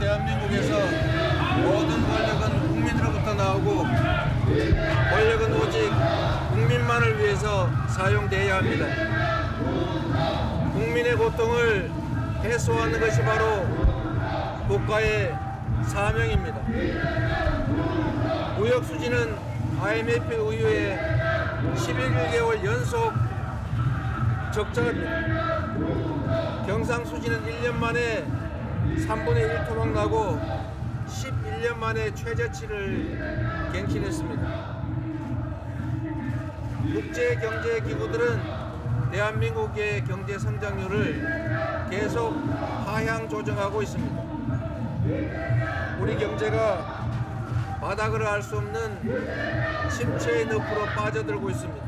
대한민국에서 모든 권력은 국민으로부터 나오고 권력은 오직 국민만을 위해서 사용되어야 합니다. 국민의 고통을 해소하는 것이 바로 국가의 사명입니다. 무역 수지는 IMF 이후에 11개월 연속 적자입니다. 경상 수지는 1년 만에 3분의 1 토막나고 11년 만에 최저치를 갱신했습니다. 국제경제기구들은 대한민국의 경제 성장률을 계속 하향 조정하고 있습니다. 우리 경제가 바닥을 알 수 없는 침체의 늪으로 빠져들고 있습니다.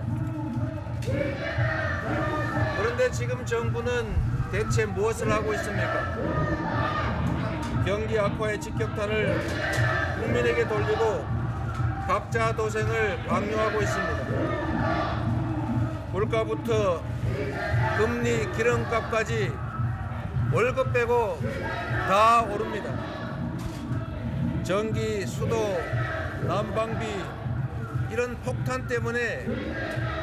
그런데 지금 정부는 대체 무엇을 하고 있습니까? 경기 악화의 직격탄을 국민에게 돌리고 각자 도생을 강요하고 있습니다. 물가부터 금리, 기름값까지 월급 빼고 다 오릅니다. 전기, 수도, 난방비 이런 폭탄 때문에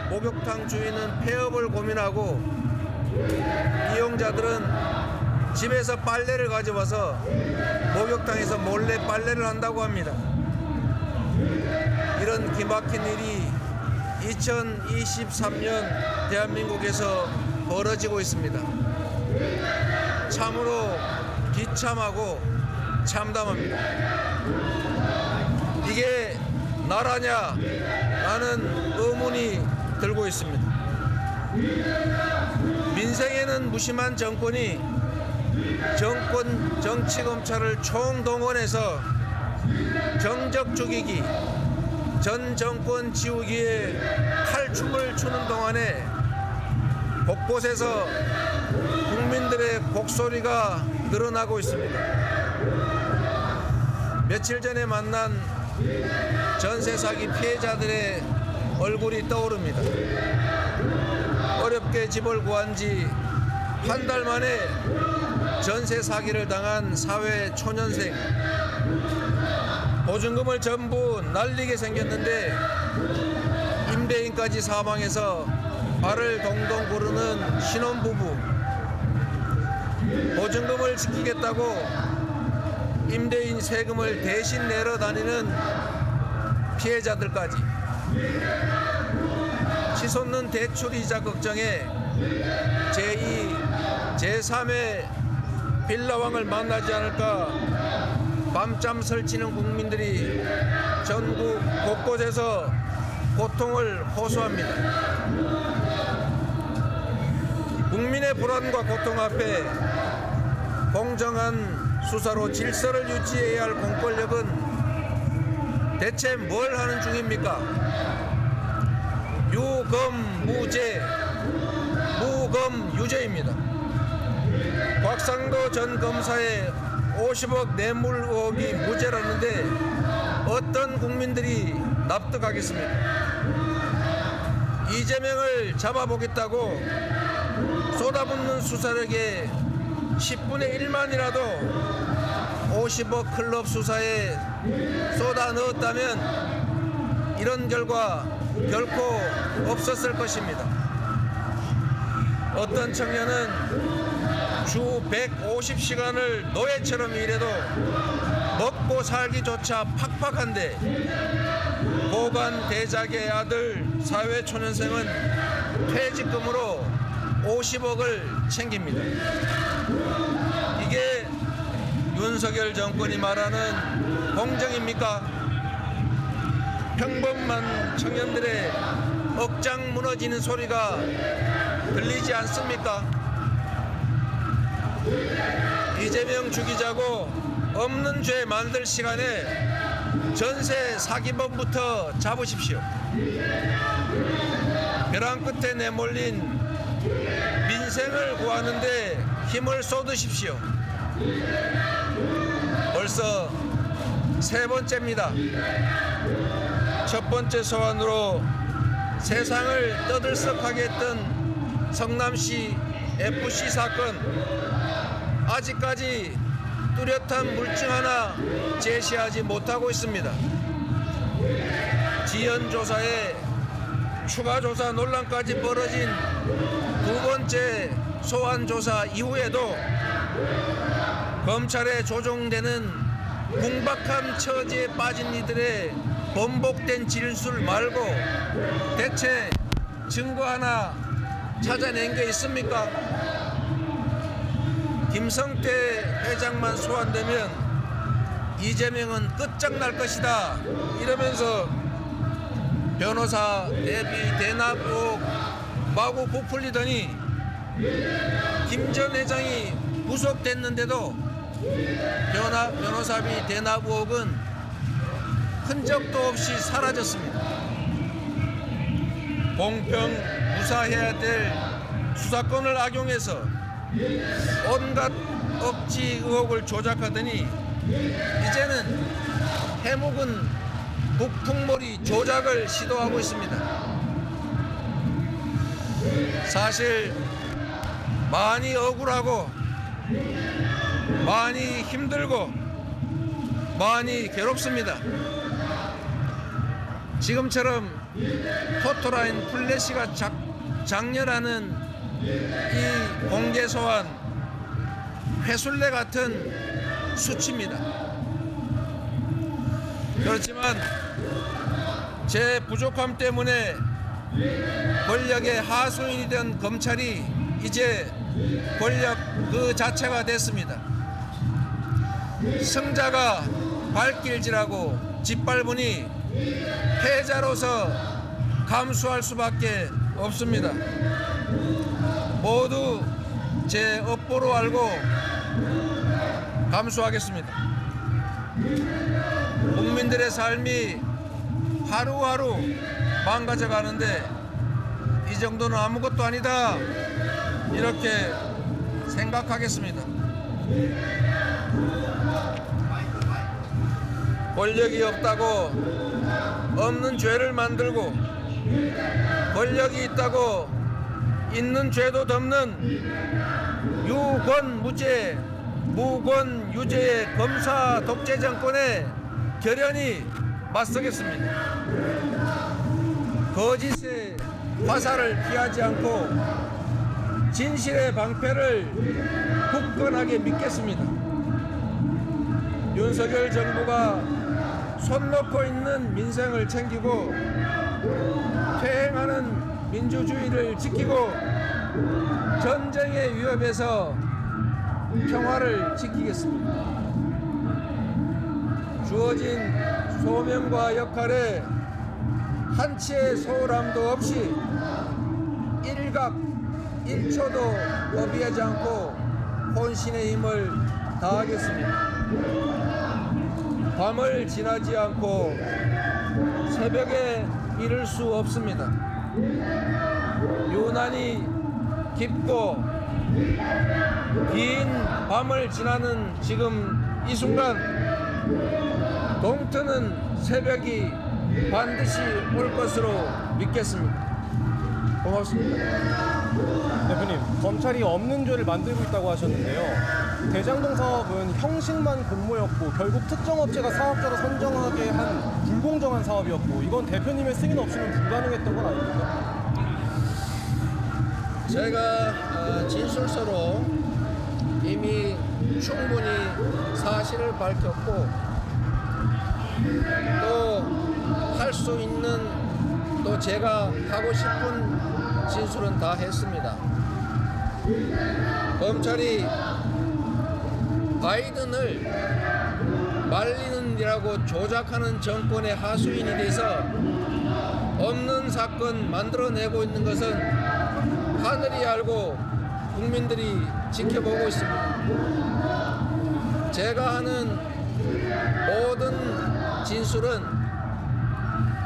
목욕탕 주인은 폐업을 고민하고 이용자들은 집에서 빨래를 가져와서 목욕탕에서 몰래 빨래를 한다고 합니다. 이런 기막힌 일이 2023년 대한민국에서 벌어지고 있습니다. 참으로 비참하고 참담합니다. 이게 나라냐? 라는 의문이 들고 있습니다. 민생에는 무심한 정권이 정치검찰을 총동원해서 정적 죽이기, 전 정권 지우기에 칼춤을 추는 동안에 곳곳에서 국민들의 곡소리가 늘어나고 있습니다. 며칠 전에 만난 전세 사기 피해자들의 얼굴이 떠오릅니다. 어렵게 집을 구한 지 한 달 만에 전세 사기를 당한 사회 초년생. 보증금을 전부 날리게 생겼는데 임대인까지 사망해서 발을 동동 구르는 신혼부부. 보증금을 지키겠다고 임대인 세금을 대신 내러 다니는 피해자들까지. 치솟는 대출이자 걱정에 제2, 제3의 빌라왕을 만나지 않을까 밤잠 설치는 국민들이 전국 곳곳에서 고통을 호소합니다. 국민의 불안과 고통 앞에 공정한 수사로 질서를 유지해야 할 공권력은 대체 뭘 하는 중입니까? 유검무죄, 무검유죄입니다. 곽상도 전 검사의 50억 뇌물 의혹이 무죄라는데 어떤 국민들이 납득하겠습니까? 이재명을 잡아보겠다고 쏟아붓는 수사력에 10분의 1만이라도 50억 클럽 수사에 쏟아 넣었다면 이런 결과 결코 없었을 것입니다. 어떤 청년은 주 150시간을 노예처럼 일해도 먹고 살기조차 팍팍한데 고관 대작의 아들 사회초년생은 퇴직금으로 50억을 챙깁니다. 이게 윤석열 정권이 말하는 공정입니까? 평범한 청년들의 억장 무너지는 소리가 들리지 않습니까? 이재명 죽이자고 없는 죄 만들 시간에 전세 사기범부터 잡으십시오. 벼랑 끝에 내몰린 민생을 구하는데 힘을 쏟으십시오. 벌써 세 번째입니다. 첫 번째 소환으로 세상을 떠들썩하게 했던 성남시 FC 사건, 아직까지 뚜렷한 물증 하나 제시하지 못하고 있습니다. 지연 조사에 추가 조사 논란까지 벌어진 두 번째 소환 조사 이후에도 검찰에 조종되는 궁박한 처지에 빠진 이들의 번복된 진술 말고 대체 증거 하나 찾아낸 게 있습니까? 김성태 회장만 소환되면 이재명은 끝장날 것이다 이러면서 변호사 대비 대납 의혹 마구 부풀리더니 김 전 회장이 구속됐는데도 변호사비 대납 의혹은 흔적도 없이 사라졌습니다. 공평 무사해야 될 수사권을 악용해서 온갖 억지 의혹을 조작하더니 이제는 해묵은 북풍몰이 조작을 시도하고 있습니다. 사실 많이 억울하고 많이 힘들고 많이 괴롭습니다. 지금처럼 포토라인 플래시가 장렬하는 이 공개 소환 회술래 같은 수치입니다. 그렇지만 제 부족함 때문에 권력의 하수인이 된 검찰이 이제 권력 그 자체가 됐습니다. 승자가 발길질하고 짓밟으니 패자로서 감수할 수밖에 없습니다. 모두 제 업보로 알고 감수하겠습니다. 국민들의 삶이 하루하루 망가져 가는데 이 정도는 아무것도 아니다 이렇게 생각하겠습니다. 권력이 없다고 없는 죄를 만들고 권력이 있다고 있는 죄도 덮는 유권무죄 무권유죄의 검사 독재 정권에 결연히 맞서겠습니다. 거짓의 화살을 피하지 않고 진실의 방패를 굳건하게 믿겠습니다. 윤석열 정부가 손 놓고 있는 민생을 챙기고 퇴행하는 민주주의를 지키고 전쟁의 위협에서 평화를 지키겠습니다. 주어진 소명과 역할에 한치의 소홀함도 없이 일각 1초도 허비하지 않고 혼신의 힘을 다하겠습니다. 밤을 지나지 않고 새벽에 이를 수 없습니다. 유난히 깊고 긴 밤을 지나는 지금 이 순간 동트는 새벽이 반드시 올 것으로 믿겠습니다. 고맙습니다. 대표님, 검찰이 없는 죄를 만들고 있다고 하셨는데요. 대장동 사업은 형식만 공모였고 결국 특정 업체가 사업자로 선정하게 한 불공정한 사업이었고 이건 대표님의 승인 없이는 불가능했던 건 아닙니까? 제가 진술서로 이미 충분히 사실을 밝혔고 또 할 수 있는 또 제가 하고 싶은 진술은 다 했습니다. 검찰이 바이든을 말리는 일하고 조작하는 정권의 하수인이 돼서 없는 사건 만들어내고 있는 것은 하늘이 알고 국민들이 지켜보고 있습니다. 제가 하는 모든 진술은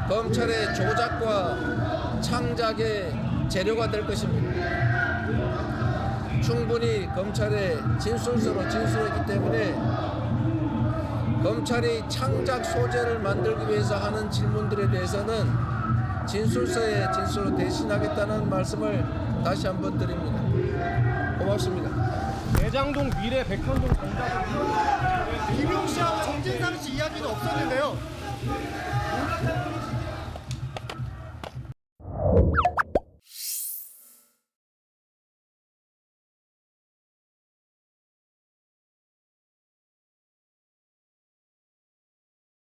검찰의 조작과 창작의 재료가 될 것입니다. 충분히 검찰의 진술서로 진술했기 때문에 검찰이 창작 소재를 만들기 위해서 하는 질문들에 대해서는 진술서에 진술로 대신하겠다는 말씀을 다시 한번 드립니다. 고맙습니다. 대장동 미래 백현동 전자동 김용 씨하고 정진상 씨 이야기는 없었는데요.